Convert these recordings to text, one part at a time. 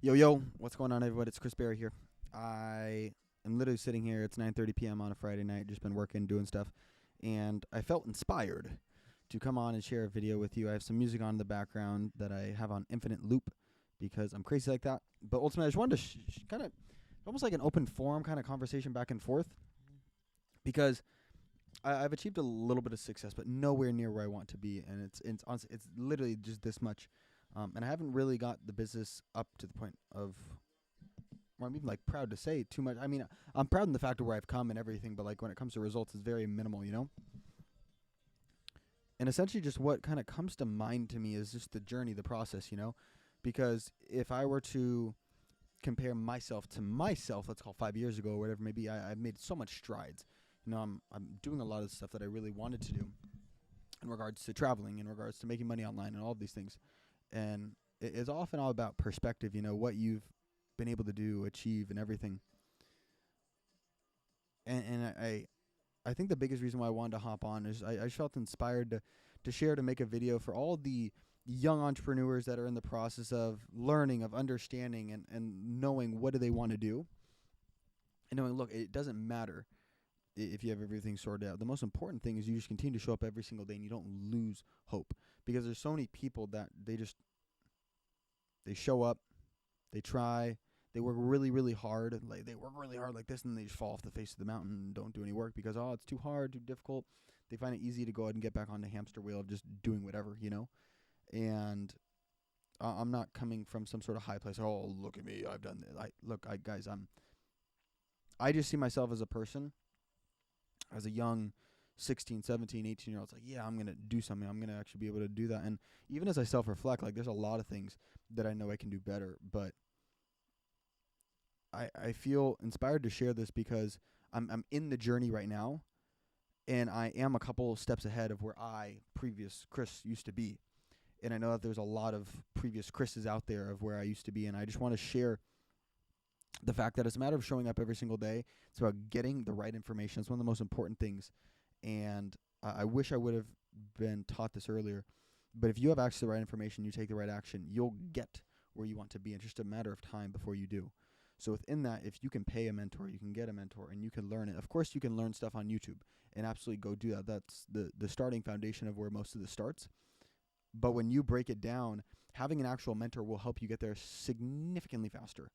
Yo, what's going on, everybody? It's Chris Berry here. I am literally sitting here. It's 9:30 p.m. on a Friday night. Just been working, doing stuff, and I felt inspired to come on and share a video with you. I have some music on in the background that I have on infinite loop because I'm crazy like that. But ultimately, I just wanted to kind of almost like an open forum kind of conversation back and forth because I've achieved a little bit of success, but nowhere near where I want to be, and it's honestly, it's literally just this much. And I haven't really got the business up to the point of where I'm even like proud to say too much. I mean, I'm proud in the fact of where I've come and everything, but like when it comes to results, it's very minimal. And essentially, just what kind of comes to mind to me is just the journey, the process. Because if I were to compare myself to myself, let's call 5 years ago or whatever, maybe I've made so much strides. I'm doing a lot of stuff that I really wanted to do in regards to traveling, in regards to making money online, and all of these things. And it's often all about perspective. What you've been able to do, achieve, and everything. And I think the biggest reason why I wanted to hop on is I felt inspired to share, to make a video for all the young entrepreneurs that are in the process of learning, of understanding, and knowing what do they want to do. And knowing, look, it doesn't matter if you have everything sorted out. The most important thing is you just continue to show up every single day and you don't lose hope. Because there's so many people that they show up, they try, they work really, really hard. Like they work really hard like this, and they just fall off the face of the mountain and don't do any work because it's too hard, too difficult. They find it easy to go ahead and get back on the hamster wheel of just doing whatever. And I'm not coming from some sort of high place. Oh, look at me, I've done this. Guys, I just see myself as a person, as a young 16, 17, 18-year old. It's like, yeah, I'm going to do something. I'm going to actually be able to do that. And even as I self-reflect, like there's a lot of things that I know I can do better, but I feel inspired to share this because I'm in the journey right now, and I am a couple steps ahead of where previous Chris, used to be. And I know that there's a lot of previous Chris's out there of where I used to be, and I just want to share the fact that it's a matter of showing up every single day. It's about getting the right information. It's one of the most important things. And I wish I would have been taught this earlier. But if you have access to the right information, you take the right action, you'll get where you want to be. It's just a matter of time before you do. So within that, if you can pay a mentor, you can get a mentor, and you can learn it. Of course, you can learn stuff on YouTube and absolutely go do that. That's the starting foundation of where most of this starts. But when you break it down, having an actual mentor will help you get there significantly faster.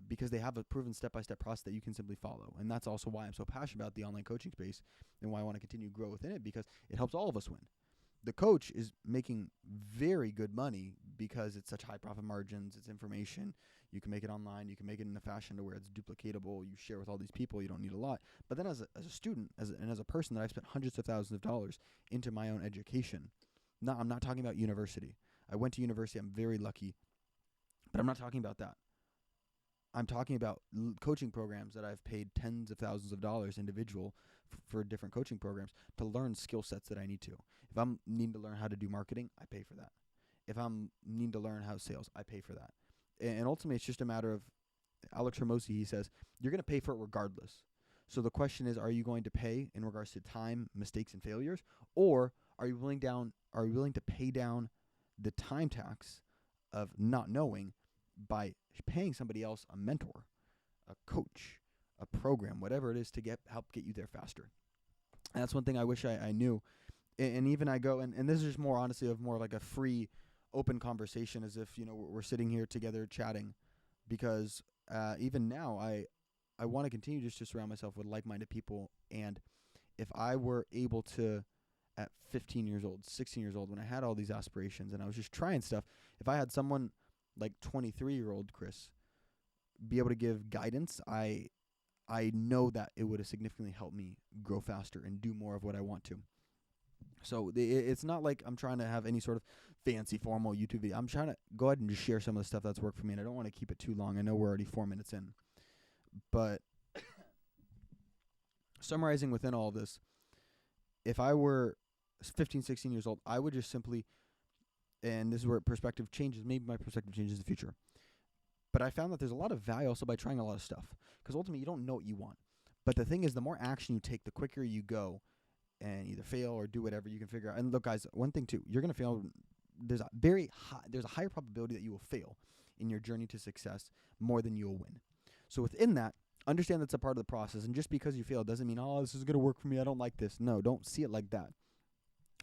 Because they have a proven step-by-step process that you can simply follow. And that's also why I'm so passionate about the online coaching space and why I want to continue to grow within it, because it helps all of us win. The coach is making very good money because it's such high profit margins, it's information. You can make it online, you can make it in a fashion to where it's duplicatable, you share with all these people, you don't need a lot. But then as a student, and as a person that I've spent hundreds of thousands of dollars into my own education, I'm not talking about university. I went to university, I'm very lucky, but I'm not talking about that. I'm talking about coaching programs that I've paid tens of thousands of dollars individual for different coaching programs to learn skill sets that I need to. If I'm needing to learn how to do marketing, I pay for that. If I'm needing to learn how to sales, I pay for that. And ultimately, it's just a matter of, Alex Ramosi, he says, you're going to pay for it regardless. So the question is, are you going to pay in regards to time, mistakes, and failures? Or are you willing to pay down the time tax of not knowing by paying somebody else, a mentor, a coach, a program, whatever it is, to help get you there faster? And that's one thing I wish I knew. And even I go, and this is just more honestly of more like a free, open conversation, as if, we're sitting here together chatting, because even now I want to continue just to surround myself with like-minded people. And if I were able to, at 15 years old, 16 years old, when I had all these aspirations and I was just trying stuff, if I had someone like 23-year-old Chris be able to give guidance, I know that it would have significantly helped me grow faster and do more of what I want to. So it's not like I'm trying to have any sort of fancy formal YouTube video. I'm trying to go ahead and just share some of the stuff that's worked for me, and I don't want to keep it too long. I know we're already 4 minutes in. But summarizing within all of this, if I were 15, 16 years old, I would just simply, and this is where perspective changes, maybe my perspective changes in the future. But I found that there's a lot of value also by trying a lot of stuff, because ultimately you don't know what you want. But the thing is, the more action you take, the quicker you go and either fail or do whatever you can figure out. And look, guys, one thing too, you're going to fail there's a higher probability that you will fail in your journey to success more than you will win. So within that, understand that's a part of the process. And just because you fail doesn't mean, oh, this is going to work for me, I don't like this. No, don't see it like that.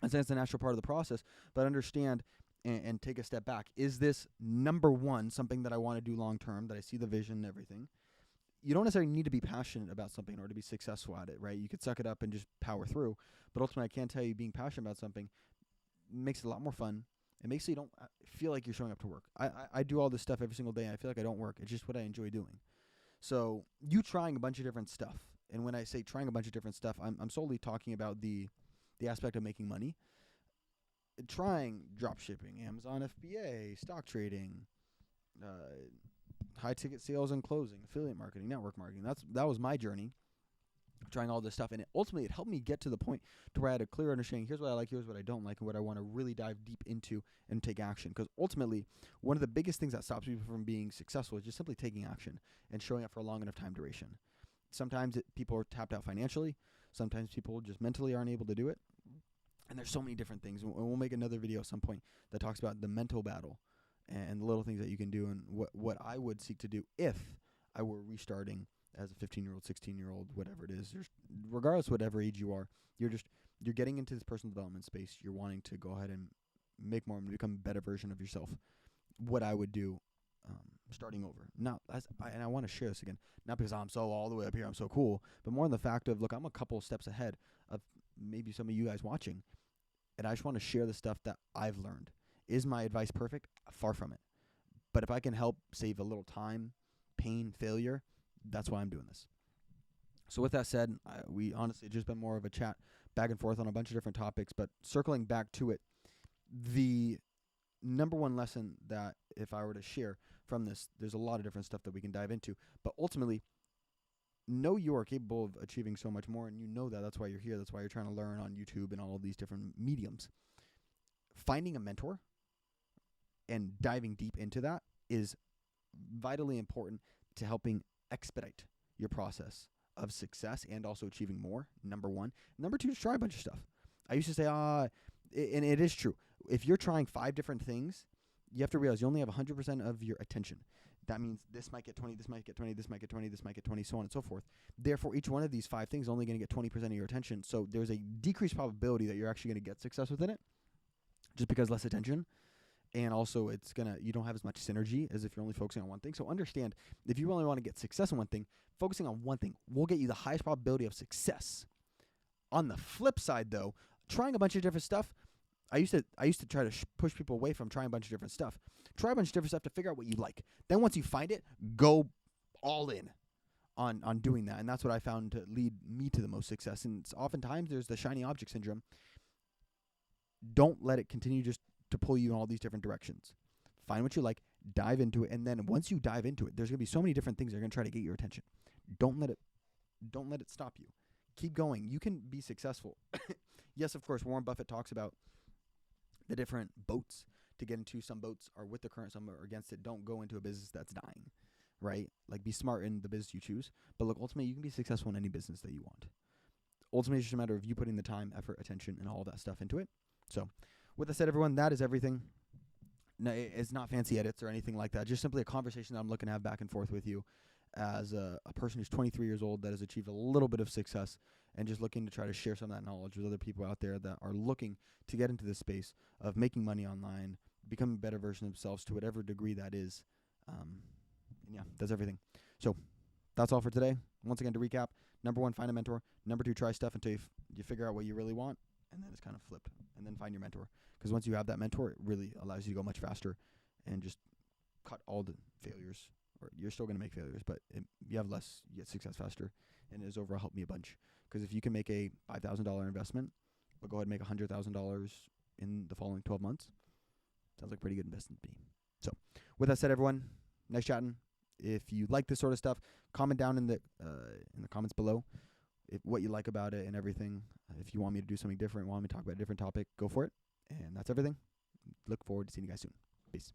I say it's a natural part of the process, but understand and take a step back. Is this, number one, something that I want to do long term, that I see the vision and everything? You don't necessarily need to be passionate about something in order to be successful at it, right? You could suck it up and just power through. But ultimately, I can tell you, being passionate about something makes it a lot more fun. It makes you don't feel like you're showing up to work. I do all this stuff every single day, and I feel like I don't work. It's just what I enjoy doing. So you trying a bunch of different stuff, and when I say trying a bunch of different stuff, I'm solely talking about the aspect of making money. Trying drop shipping, Amazon FBA, stock trading, high ticket sales and closing, affiliate marketing, network marketing. That was my journey, trying all this stuff, and ultimately it helped me get to the point to where I had a clear understanding. Here's what I like, here's what I don't like, and what I want to really dive deep into and take action. Because ultimately, one of the biggest things that stops people from being successful is just simply taking action and showing up for a long enough time duration. Sometimes people are tapped out financially. Sometimes people just mentally aren't able to do it. And there's so many different things. We'll make another video at some point that talks about the mental battle and the little things that you can do, and what I would seek to do if I were restarting as a 15-year-old, 16-year-old, whatever it is. Regardless of whatever age you are, you're getting into this personal development space. You're wanting to go ahead and make more and become a better version of yourself. What I would do starting over. And I want to share this again, not because I'm so all the way up here, I'm so cool, but more in the fact of, look, I'm a couple steps ahead of maybe some of you guys watching. And I just want to share the stuff that I've learned. Is my advice perfect? Far from it. But if I can help save a little time, pain, failure, that's why I'm doing this. So with that said, we honestly just been more of a chat back and forth on a bunch of different topics. But circling back to it, the number one lesson that if I were to share from this, there's a lot of different stuff that we can dive into. But ultimately, know you are capable of achieving so much more, and you know that. That's why you're here. That's why you're trying to learn on YouTube and all of these different mediums. Finding a mentor and diving deep into that is vitally important to helping expedite your process of success and also achieving more, number one. Number two is try a bunch of stuff. I used to say, and it is true. If you're trying 5 different things, you have to realize you only have 100% of your attention. That means this might get 20, this might get 20, this might get 20, this might get 20, so on and so forth. Therefore, each one of these 5 things is only going to get 20% of your attention. So there's a decreased probability that you're actually going to get success within it just because less attention. And also you don't have as much synergy as if you're only focusing on one thing. So understand, if you really want to get success in one thing, focusing on one thing will get you the highest probability of success. On the flip side, though, trying a bunch of different stuff, I used to try to push people away from trying a bunch of different stuff. Try a bunch of different stuff to figure out what you like. Then once you find it, go all in on doing that. And that's what I found to lead me to the most success. And oftentimes there's the shiny object syndrome. Don't let it continue just to pull you in all these different directions. Find what you like, dive into it, and then once you dive into it, there's going to be so many different things that are going to try to get your attention. Don't let it stop you. Keep going. You can be successful. Yes, of course, Warren Buffett talks about the different boats to get into. Some boats are with the current, some are against it. Don't go into a business that's dying, right? Like, be smart in the business you choose. But look, ultimately, you can be successful in any business that you want. Ultimately, it's just a matter of you putting the time, effort, attention, and all that stuff into it. So, with that said, everyone, that is everything. No, it's not fancy edits or anything like that. Just simply a conversation that I'm looking to have back and forth with you as a person who's 23 years old that has achieved a little bit of success and just looking to try to share some of that knowledge with other people out there that are looking to get into this space of making money online, becoming a better version of themselves to whatever degree that is. And yeah, that's everything. So that's all for today. Once again, to recap, number 1, find a mentor. Number 2, try stuff until you figure out what you really want. And then it's kind of flipped. And then find your mentor. Because once you have that mentor, it really allows you to go much faster and just cut all the failures. Or you're still going to make failures, but you have less, you get success faster. And it has overall helped me a bunch. Because if you can make a $5,000 investment, but go ahead and make $100,000 in the following 12 months, sounds like a pretty good investment to me. So with that said, everyone, nice chatting. If you like this sort of stuff, comment down in the comments below what you like about it and everything. If you want me to do something different, want me to talk about a different topic, go for it. And that's everything. Look forward to seeing you guys soon. Peace.